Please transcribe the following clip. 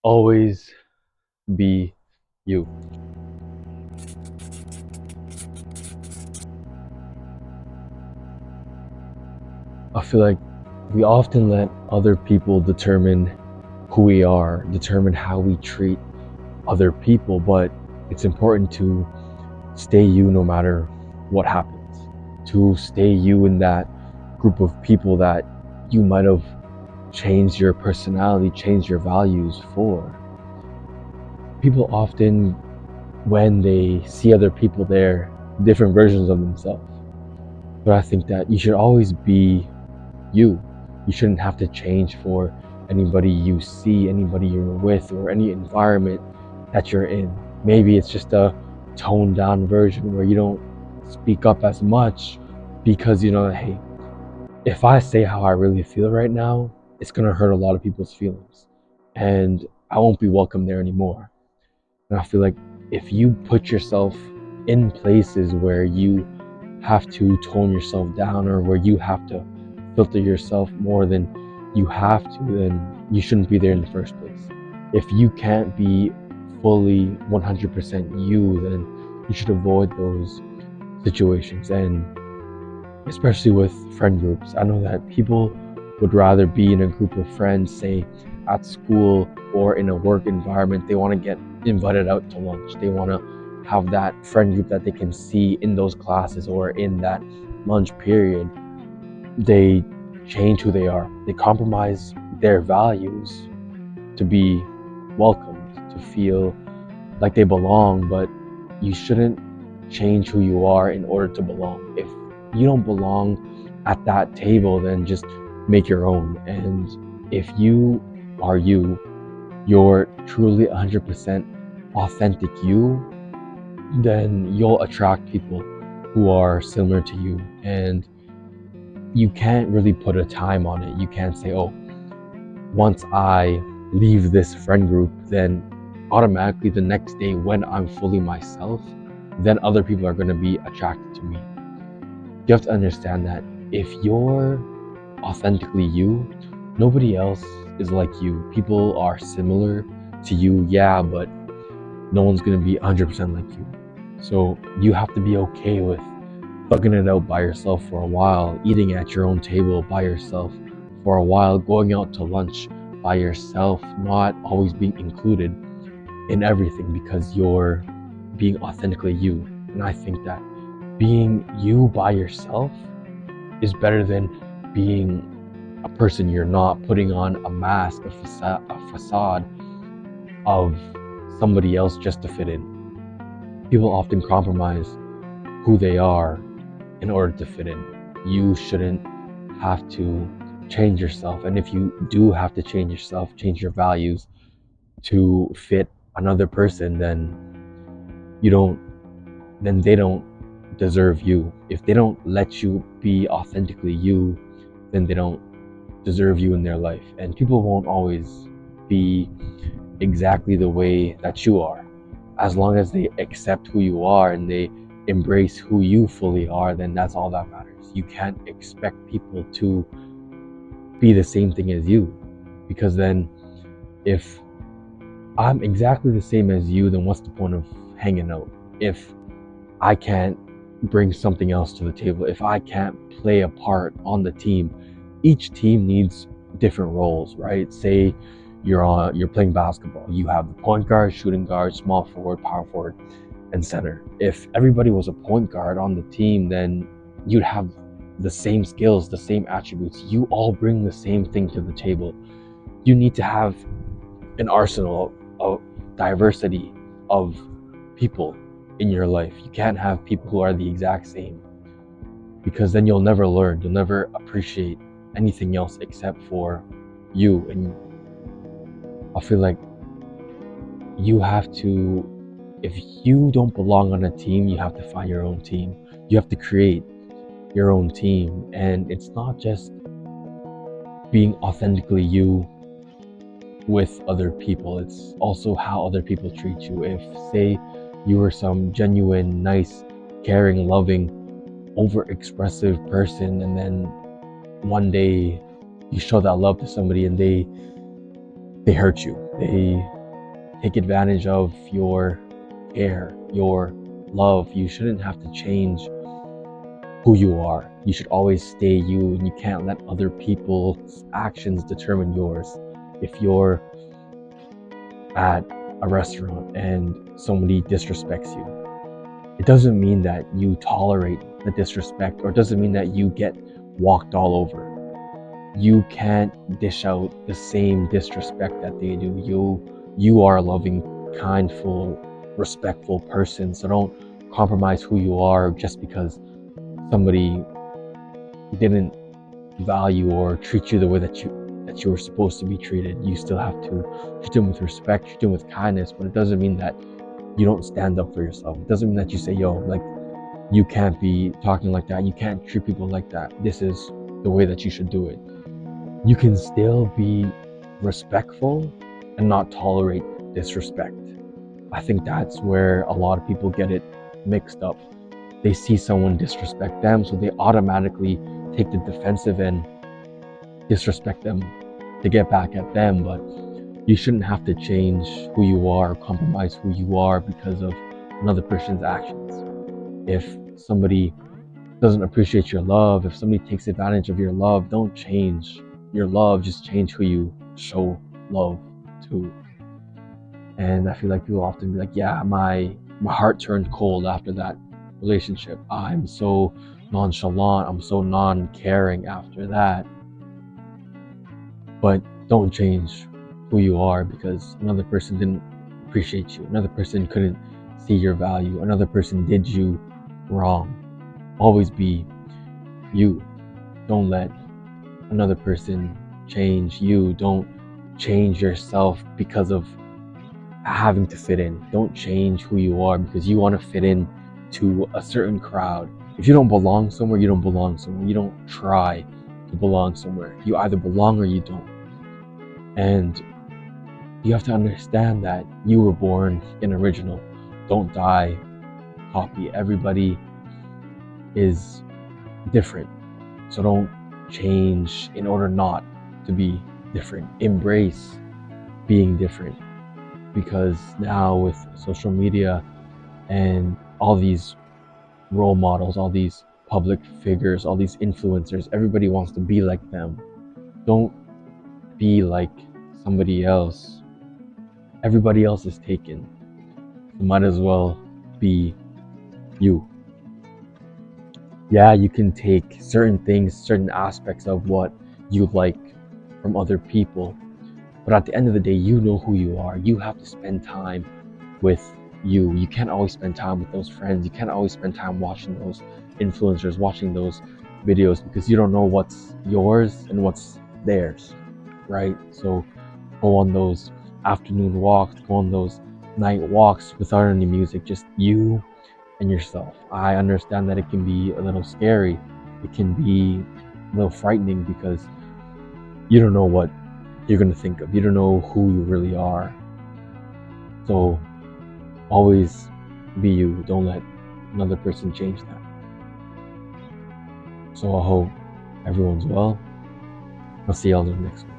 Always be you. I feel like we often let other people determine who we are, determine how we treat other people, but it's important to stay you no matter what happens, to stay you in that group of people that you might have changed your personality, changed your values for. People often, when they see other people there, different versions of themselves. But I think that you should always be you. You shouldn't have to change for anybody you see, anybody you're with, or any environment that you're in. Maybe it's just a toned down version where you don't speak up as much because you know, hey, if I say how I really feel right now, it's gonna hurt a lot of people's feelings. And I won't be welcome there anymore. And I feel like if you put yourself in places where you have to tone yourself down or where you have to filter yourself more than you have to, then you shouldn't be there in the first place. If you can't be fully 100% you, then you should avoid those situations. And especially with friend groups, I know that people would rather be in a group of friends, say at school or in a work environment. They want to get invited out to lunch. They want to have that friend group that they can see in those classes or in that lunch period. They change who they are. They compromise their values to be welcomed, to feel like they belong, but you shouldn't change who you are in order to belong. If you don't belong at that table, then just make your own. And if you are you, you're truly 100% authentic you, then you'll attract people who are similar to you. And you can't really put a time on it. You can't say, oh, once I leave this friend group, then automatically the next day when I'm fully myself, then other people are going to be attracted to me. You have to understand that if you're authentically you, nobody else is like you. People are similar to you, yeah, but no one's going to be 100% like you. So you have to be okay with thugging it out by yourself for a while, eating at your own table by yourself for a while, going out to lunch by yourself, not always being included in everything because you're being authentically you. And I think that being you by yourself is better than being a person you're not, putting on a mask, a facade of somebody else just to fit in. People often compromise who they are in order to fit in. You shouldn't have to change yourself. And if you do have to change yourself, change your values to fit another person, then you don't then they don't deserve you. If they don't let you be authentically you, then they don't deserve you in their life. And people won't always be exactly the way that you are. As long as they accept who you are and they embrace who you fully are, then that's all that matters. You can't expect people to be the same thing as you, because then if I'm exactly the same as you, then what's the point of hanging out? If I can't bring something else to the table, if I can't play a part on the team, each team needs different roles, right? Say you're playing basketball. You have the point guard, shooting guard, small forward, power forward, and center. If everybody was a point guard on the team, then you'd have the same skills, the same attributes. You all bring the same thing to the table. You need to have an arsenal of diversity of people in your life. You can't have people who are the exact same, because then you'll never learn. You'll never appreciate anything else except for you. And I feel like you have to, if you don't belong on a team, you have to find your own team. You have to create your own team. And it's not just being authentically you with other people, it's also how other people treat you. If, say, you were some genuine, nice, caring, loving, over expressive person, and then one day you show that love to somebody and they they hurt you. They take advantage of your care, your love. You shouldn't have to change who you are. You should always stay you, and you can't let other people's actions determine yours. If you're at a restaurant and somebody disrespects you, it doesn't mean that you tolerate the disrespect, or it doesn't mean that you get walked all over. You can't dish out the same disrespect that they do. You are a loving, kindful, respectful person, so don't compromise who you are just because somebody didn't value or treat you the way that you were supposed to be treated. You still have to treat them with respect, treat them with kindness, but it doesn't mean that you don't stand up for yourself. It doesn't mean that you say, yo, like, you can't be talking like that. You can't treat people like that. This is the way that you should do it. You can still be respectful and not tolerate disrespect. I think that's where a lot of people get it mixed up. They see someone disrespect them, so they automatically take the defensive and disrespect them to get back at them. But you shouldn't have to change who you are, compromise who you are because of another person's actions. If somebody doesn't appreciate your love, if somebody takes advantage of your love, don't change your love, just change who you show love to. And I feel like people often be like, yeah, my heart turned cold after that relationship. I'm so nonchalant, I'm so non-caring after that. But don't change who you are because another person didn't appreciate you, another person couldn't see your value, another person did you wrong. Always be you. Don't let another person change you. Don't change yourself because of having to fit in. Don't change who you are because you want to fit in to a certain crowd. If you don't belong somewhere, you don't belong somewhere. You don't try to belong somewhere. You either belong or you don't. And you have to understand that you were born an original. Don't die copy. Everybody is different. So don't change in order not to be different. Embrace being different. Because now with social media and all these role models, all these public figures, all these influencers, everybody wants to be like them. Don't be like somebody else. Everybody else is taken. You might as well be you. Yeah, you can take certain things, certain aspects of what you like from other people, but at the end of the day, you know who you are. You have to spend time with you. You can't always spend time with those friends. You can't always spend time watching those influencers, watching those videos, because you don't know what's yours and what's theirs, right? So go on those afternoon walks, go on those night walks without any music, just you and yourself. I understand that it can be a little scary. It can be a little frightening because you don't know what you're going to think of. You don't know who you really are. So always be you. Don't let another person change that. So I hope everyone's well. I'll see y'all in the next one.